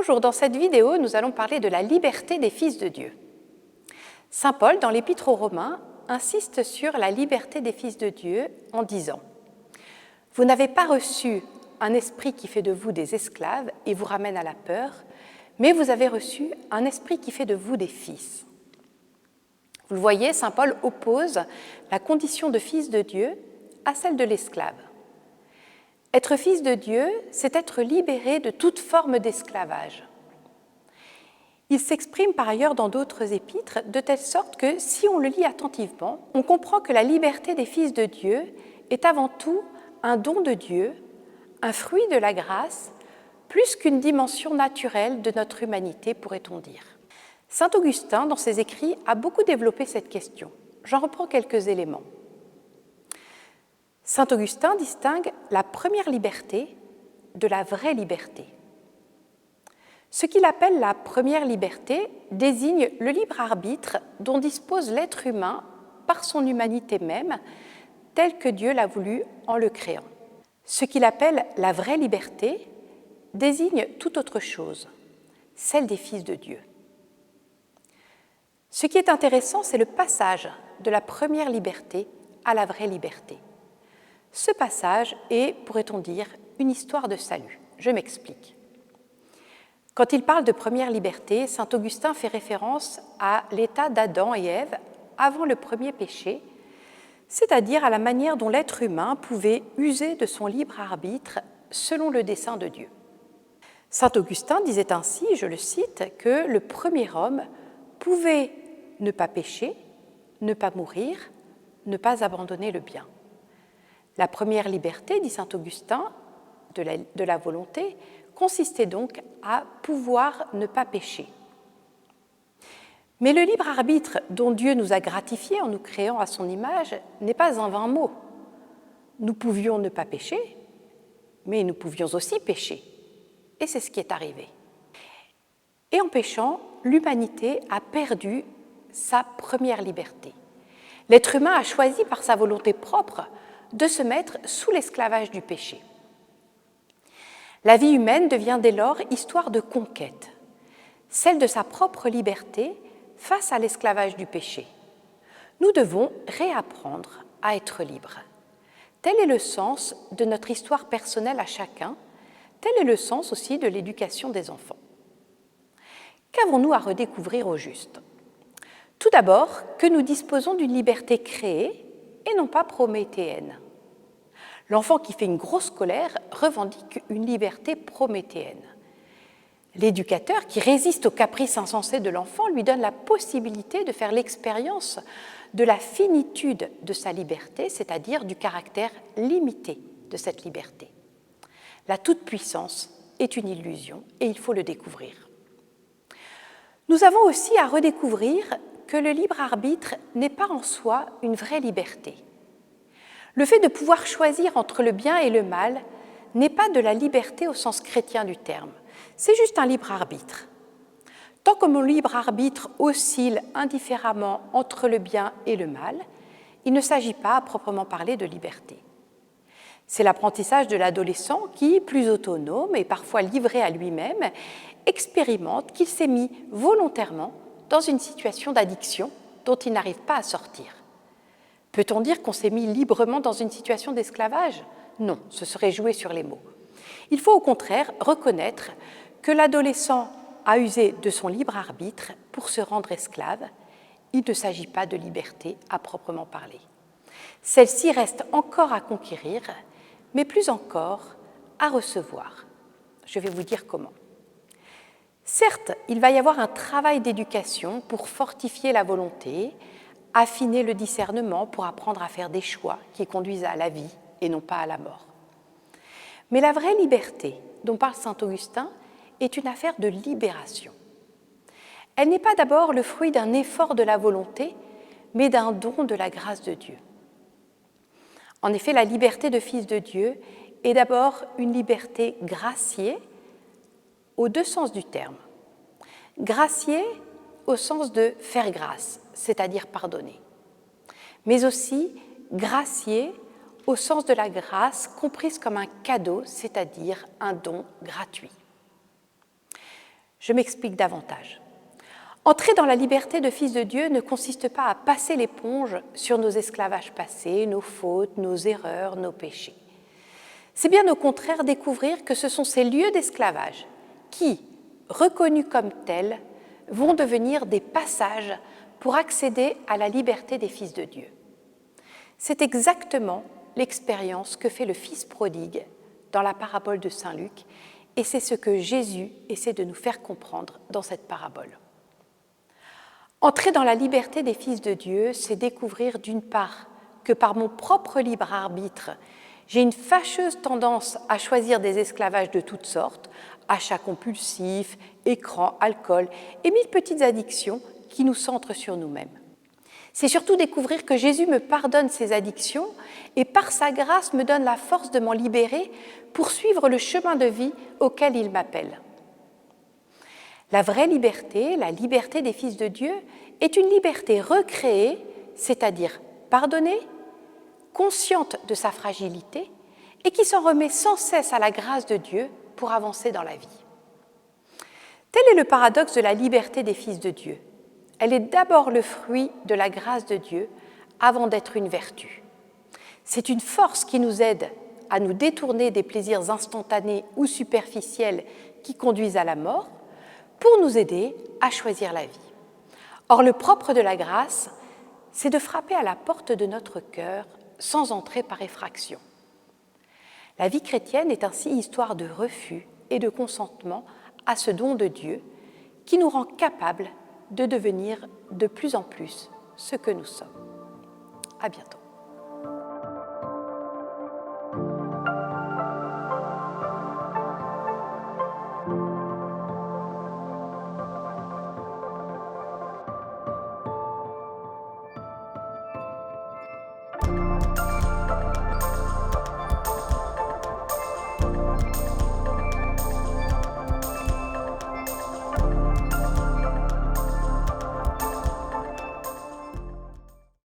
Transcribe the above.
Bonjour, dans cette vidéo, nous allons parler de la liberté des fils de Dieu. Saint Paul, dans l'Épître aux Romains, insiste sur la liberté des fils de Dieu en disant « Vous n'avez pas reçu un esprit qui fait de vous des esclaves et vous ramène à la peur, mais vous avez reçu un esprit qui fait de vous des fils. » Vous le voyez, Saint Paul oppose la condition de fils de Dieu à celle de l'esclave. Être fils de Dieu, c'est être libéré de toute forme d'esclavage. Il s'exprime par ailleurs dans d'autres épîtres de telle sorte que, si on le lit attentivement, on comprend que la liberté des fils de Dieu est avant tout un don de Dieu, un fruit de la grâce, plus qu'une dimension naturelle de notre humanité, pourrait-on dire. Saint Augustin, dans ses écrits, a beaucoup développé cette question. J'en reprends quelques éléments. Saint Augustin distingue la première liberté de la vraie liberté. Ce qu'il appelle la première liberté désigne le libre arbitre dont dispose l'être humain par son humanité même, tel que Dieu l'a voulu en le créant. Ce qu'il appelle la vraie liberté désigne toute autre chose, celle des fils de Dieu. Ce qui est intéressant, c'est le passage de la première liberté à la vraie liberté. Ce passage est, pourrait-on dire, une histoire de salut. Je m'explique. Quand il parle de première liberté, saint Augustin fait référence à l'état d'Adam et Ève avant le premier péché, c'est-à-dire à la manière dont l'être humain pouvait user de son libre arbitre selon le dessein de Dieu. Saint Augustin disait ainsi, je le cite, que le premier homme pouvait ne pas pécher, ne pas mourir, ne pas abandonner le bien. La première liberté, dit saint Augustin, de la volonté, consistait donc à pouvoir ne pas pécher. Mais le libre arbitre dont Dieu nous a gratifiés en nous créant à son image n'est pas un vain mot. Nous pouvions ne pas pécher, mais nous pouvions aussi pécher. Et c'est ce qui est arrivé. Et en péchant, l'humanité a perdu sa première liberté. L'être humain a choisi par sa volonté propre de se mettre sous l'esclavage du péché. La vie humaine devient dès lors histoire de conquête, celle de sa propre liberté face à l'esclavage du péché. Nous devons réapprendre à être libres. Tel est le sens de notre histoire personnelle à chacun, tel est le sens aussi de l'éducation des enfants. Qu'avons-nous à redécouvrir au juste ? Tout d'abord, que nous disposons d'une liberté créée et non pas prométhéenne. L'enfant qui fait une grosse colère revendique une liberté prométhéenne. L'éducateur qui résiste aux caprices insensés de l'enfant lui donne la possibilité de faire l'expérience de la finitude de sa liberté, c'est-à-dire du caractère limité de cette liberté. La toute-puissance est une illusion et il faut le découvrir. Nous avons aussi à redécouvrir que le libre arbitre n'est pas en soi une vraie liberté. Le fait de pouvoir choisir entre le bien et le mal n'est pas de la liberté au sens chrétien du terme, c'est juste un libre arbitre. Tant que mon libre arbitre oscille indifféremment entre le bien et le mal, il ne s'agit pas à proprement parler de liberté. C'est l'apprentissage de l'adolescent qui, plus autonome et parfois livré à lui-même, expérimente qu'il s'est mis volontairement dans une situation d'addiction dont il n'arrive pas à sortir. Peut-on dire qu'on s'est mis librement dans une situation d'esclavage ? Non, ce serait jouer sur les mots. Il faut au contraire reconnaître que l'adolescent a usé de son libre arbitre pour se rendre esclave. Il ne s'agit pas de liberté à proprement parler. Celle-ci reste encore à conquérir, mais plus encore à recevoir. Je vais vous dire comment. Certes, il va y avoir un travail d'éducation pour fortifier la volonté, affiner le discernement pour apprendre à faire des choix qui conduisent à la vie et non pas à la mort. Mais la vraie liberté dont parle saint Augustin est une affaire de libération. Elle n'est pas d'abord le fruit d'un effort de la volonté, mais d'un don de la grâce de Dieu. En effet, la liberté de fils de Dieu est d'abord une liberté graciée aux deux sens du terme. Graciée au sens de faire grâce, c'est-à-dire pardonner, mais aussi graciée au sens de la grâce comprise comme un cadeau, c'est-à-dire un don gratuit. Je m'explique davantage. Entrer dans la liberté de fils de Dieu ne consiste pas à passer l'éponge sur nos esclavages passés, nos fautes, nos erreurs, nos péchés. C'est bien au contraire découvrir que ce sont ces lieux d'esclavage qui, reconnus comme tels, vont devenir des passages pour accéder à la liberté des fils de Dieu. C'est exactement l'expérience que fait le fils prodigue dans la parabole de Saint Luc, et c'est ce que Jésus essaie de nous faire comprendre dans cette parabole. Entrer dans la liberté des fils de Dieu, c'est découvrir d'une part que par mon propre libre arbitre, j'ai une fâcheuse tendance à choisir des esclavages de toutes sortes, achats compulsifs, écran, alcool et 1000 petites addictions qui nous centrent sur nous-mêmes. C'est surtout découvrir que Jésus me pardonne ces addictions et par sa grâce me donne la force de m'en libérer pour suivre le chemin de vie auquel il m'appelle. La vraie liberté, la liberté des fils de Dieu, est une liberté recréée, c'est-à-dire pardonnée, consciente de sa fragilité et qui s'en remet sans cesse à la grâce de Dieu pour avancer dans la vie. Tel est le paradoxe de la liberté des fils de Dieu. Elle est d'abord le fruit de la grâce de Dieu avant d'être une vertu. C'est une force qui nous aide à nous détourner des plaisirs instantanés ou superficiels qui conduisent à la mort pour nous aider à choisir la vie. Or, le propre de la grâce, c'est de frapper à la porte de notre cœur sans entrer par effraction. La vie chrétienne est ainsi histoire de refus et de consentement à ce don de Dieu qui nous rend capables de devenir de plus en plus ce que nous sommes. À bientôt.